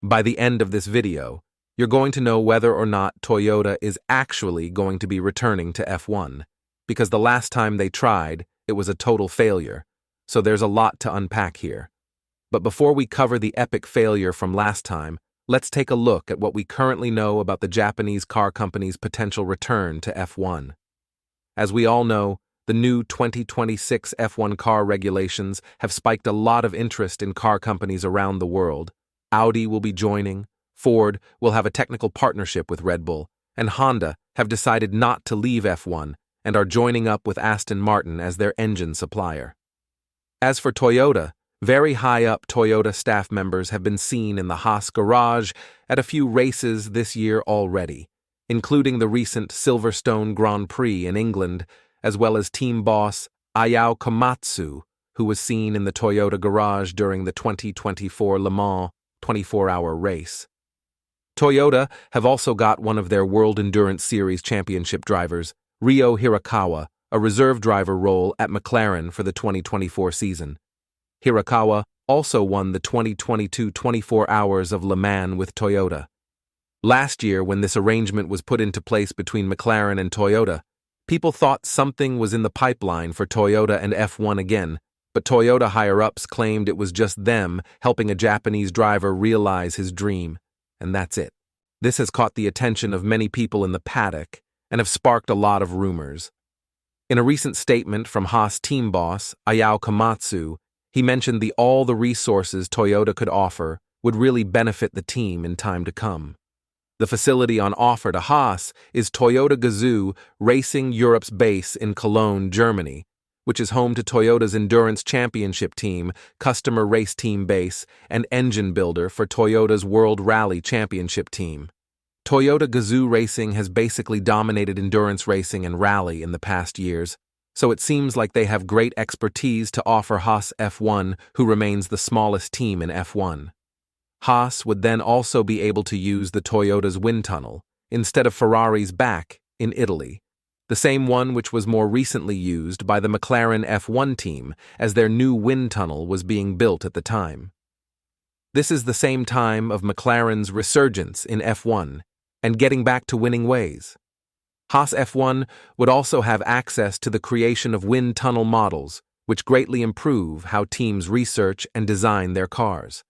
By the end of this video, you're going to know whether or not Toyota is actually going to be returning to F1, because the last time they tried, it was a total failure, so there's a lot to unpack here. But before we cover the epic failure from last time, let's take a look at what we currently know about the Japanese car company's potential return to F1. As we all know, the new 2026 F1 car regulations have spiked a lot of interest in car companies around the world. Audi will be joining, Ford will have a technical partnership with Red Bull, and Honda have decided not to leave F1 and are joining up with Aston Martin as their engine supplier. As for Toyota, very high-up Toyota staff members have been seen in the Haas garage at a few races this year already, including the recent Silverstone Grand Prix in England, as well as team boss Ayao Komatsu, who was seen in the Toyota garage during the 2024 Le Mans 24-hour race. Toyota have also got one of their World Endurance Series championship drivers, Ryo Hirakawa, a reserve driver role at McLaren for the 2024 season. Hirakawa also won the 2022 24 Hours of Le Mans with Toyota. Last year, when this arrangement was put into place between McLaren and Toyota, people thought something was in the pipeline for Toyota and F1 again, but Toyota higher-ups claimed it was just them helping a Japanese driver realize his dream, and that's it. This has caught the attention of many people in the paddock and have sparked a lot of rumors. In a recent statement from Haas team boss Ayao Komatsu, he mentioned all the resources Toyota could offer would really benefit the team in time to come. The facility on offer to Haas is Toyota Gazoo Racing Europe's base in Cologne, Germany, which is home to Toyota's Endurance Championship team, customer race team base, and engine builder for Toyota's World Rally Championship team. Toyota Gazoo Racing has basically dominated endurance racing and rally in the past years, so it seems like they have great expertise to offer Haas F1, who remains the smallest team in F1. Haas would then also be able to use the Toyota's wind tunnel, instead of Ferrari's back, in Italy, the same one which was more recently used by the McLaren F1 team as their new wind tunnel was being built at the time. This is the same time of McLaren's resurgence in F1 and getting back to winning ways. Haas F1 would also have access to the creation of wind tunnel models, which greatly improve how teams research and design their cars.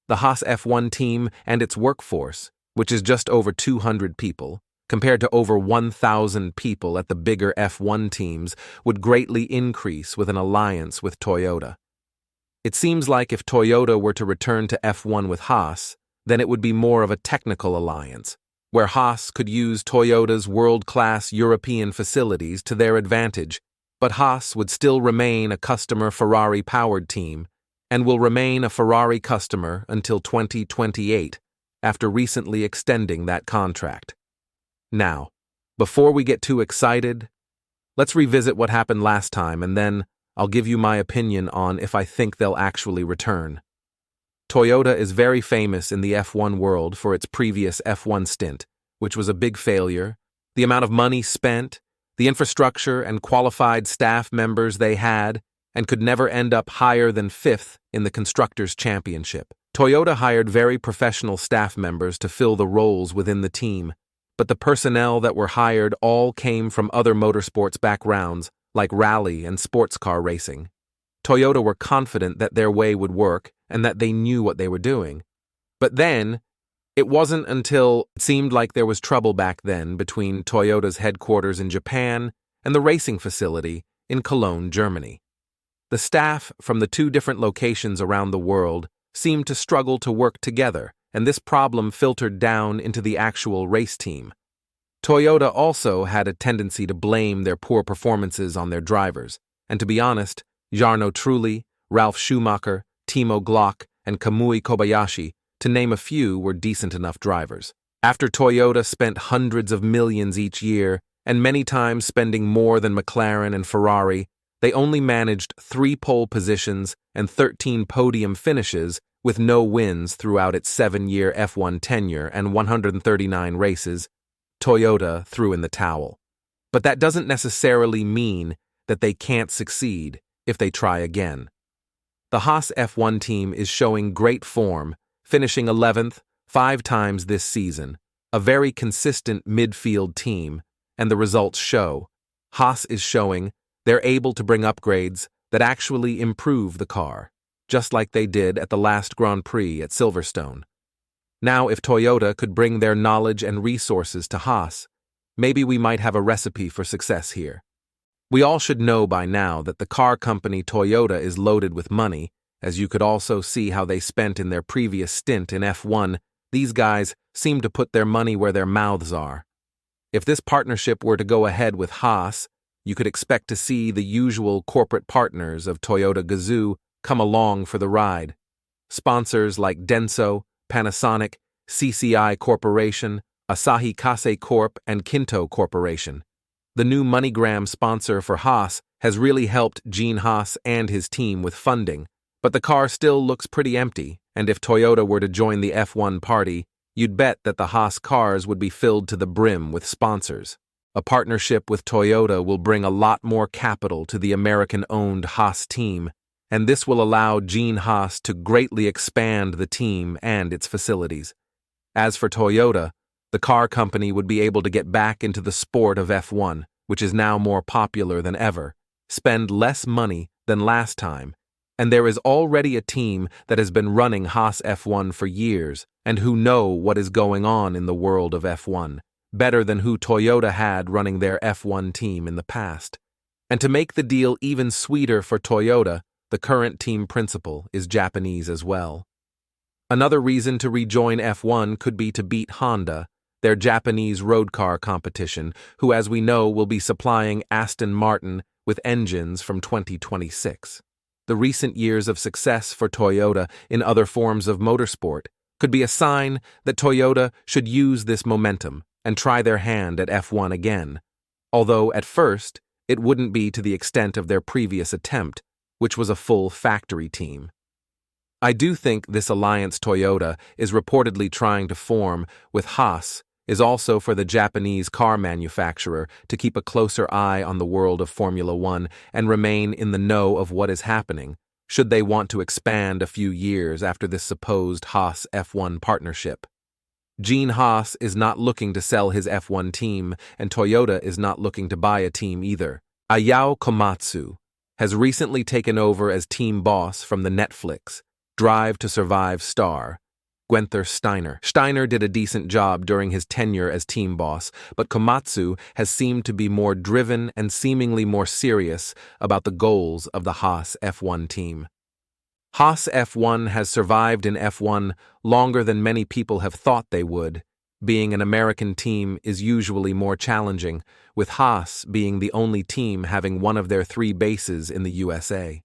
The Haas F1 team and its workforce, which is just over 200 people, compared to over 1,000 people at the bigger F1 teams, would greatly increase with an alliance with Toyota. It seems like if Toyota were to return to F1 with Haas, then it would be more of a technical alliance, where Haas could use Toyota's world-class European facilities to their advantage, but Haas would still remain a customer Ferrari-powered team and will remain a Ferrari customer until 2028, after recently extending that contract. Now, before we get too excited, let's revisit what happened last time, and then I'll give you my opinion on if I think they'll actually return. Toyota is very famous in the F1 world for its previous F1 stint, which was a big failure. The amount of money spent, the infrastructure and qualified staff members they had, and could never end up higher than 5th in the Constructors' Championship. Toyota hired very professional staff members to fill the roles within the team, but the personnel that were hired all came from other motorsports backgrounds, like rally and sports car racing. Toyota were confident that their way would work and that they knew what they were doing. But then, it wasn't until it seemed like there was trouble back then between Toyota's headquarters in Japan and the racing facility in Cologne, Germany. The staff from the two different locations around the world seemed to struggle to work together, and this problem filtered down into the actual race team. Toyota also had a tendency to blame their poor performances on their drivers, and to be honest, Jarno Trulli, Ralf Schumacher, Timo Glock, and Kamui Kobayashi, to name a few, were decent enough drivers. After Toyota spent hundreds of millions each year, and many times spending more than McLaren and Ferrari, they only managed 3 pole positions and 13 podium finishes with no wins throughout its 7-year F1 tenure and 139 races. Toyota threw in the towel. But that doesn't necessarily mean that they can't succeed if they try again. The Haas F1 team is showing great form, finishing 11th 5 times this season, a very consistent midfield team, and the results show. Haas is showing they're able to bring upgrades that actually improve the car, just like they did at the last Grand Prix at Silverstone. Now, if Toyota could bring their knowledge and resources to Haas, maybe we might have a recipe for success here. We all should know by now that the car company Toyota is loaded with money, as you could also see how they spent in their previous stint in F1. These guys seem to put their money where their mouths are. If this partnership were to go ahead with Haas, you could expect to see the usual corporate partners of Toyota Gazoo come along for the ride. Sponsors like Denso, Panasonic, CCI Corporation, Asahi Kasei Corp, and Kinto Corporation. The new MoneyGram sponsor for Haas has really helped Gene Haas and his team with funding, but the car still looks pretty empty, and if Toyota were to join the F1 party, you'd bet that the Haas cars would be filled to the brim with sponsors. A partnership with Toyota will bring a lot more capital to the American-owned Haas team, and this will allow Gene Haas to greatly expand the team and its facilities. As for Toyota, the car company would be able to get back into the sport of F1, which is now more popular than ever, spend less money than last time, and there is already a team that has been running Haas F1 for years and who know what is going on in the world of F1, better than who Toyota had running their F1 team in the past. And to make the deal even sweeter for Toyota, the current team principal is Japanese as well. Another reason to rejoin F1 could be to beat Honda, their Japanese road car competition, who, as we know, will be supplying Aston Martin with engines from 2026. The recent years of success for Toyota in other forms of motorsport could be a sign that Toyota should use this momentum and try their hand at F1 again, although at first it wouldn't be to the extent of their previous attempt, which was a full factory team. I do think this alliance Toyota is reportedly trying to form with Haas is also for the Japanese car manufacturer to keep a closer eye on the world of Formula One and remain in the know of what is happening, should they want to expand a few years after this supposed Haas F1 partnership. Gene Haas is not looking to sell his F1 team, and Toyota is not looking to buy a team either. Ayao Komatsu has recently taken over as team boss from the Netflix Drive to Survive star, Guenther Steiner. Steiner did a decent job during his tenure as team boss, but Komatsu has seemed to be more driven and seemingly more serious about the goals of the Haas F1 team. Haas F1 has survived in F1 longer than many people have thought they would. Being an American team is usually more challenging, with Haas being the only team having one of their 3 bases in the USA.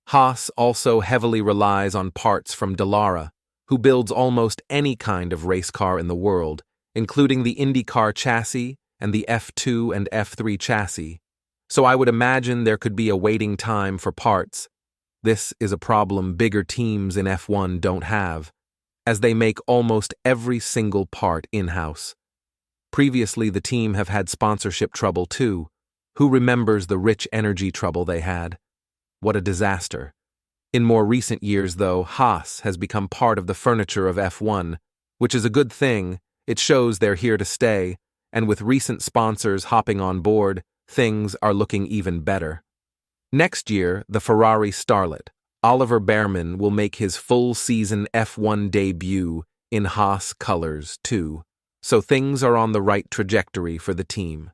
Haas also heavily relies on parts from Dallara, who builds almost any kind of race car in the world, including the IndyCar chassis and the F2 and F3 chassis, so I would imagine there could be a waiting time for parts. This is a problem bigger teams in F1 don't have, as they make almost every single part in-house. Previously, the team have had sponsorship trouble too. Who remembers the rich energy trouble they had? What a disaster. In more recent years, though, Haas has become part of the furniture of F1, which is a good thing. It shows they're here to stay, and with recent sponsors hopping on board, things are looking even better. Next year, the Ferrari starlet, Oliver Behrman, will make his full-season F1 debut in Haas colors, too, so things are on the right trajectory for the team.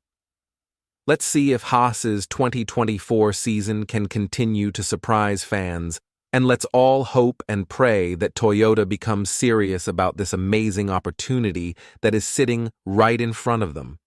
Let's see if Haas's 2024 season can continue to surprise fans, and let's all hope and pray that Toyota becomes serious about this amazing opportunity that is sitting right in front of them.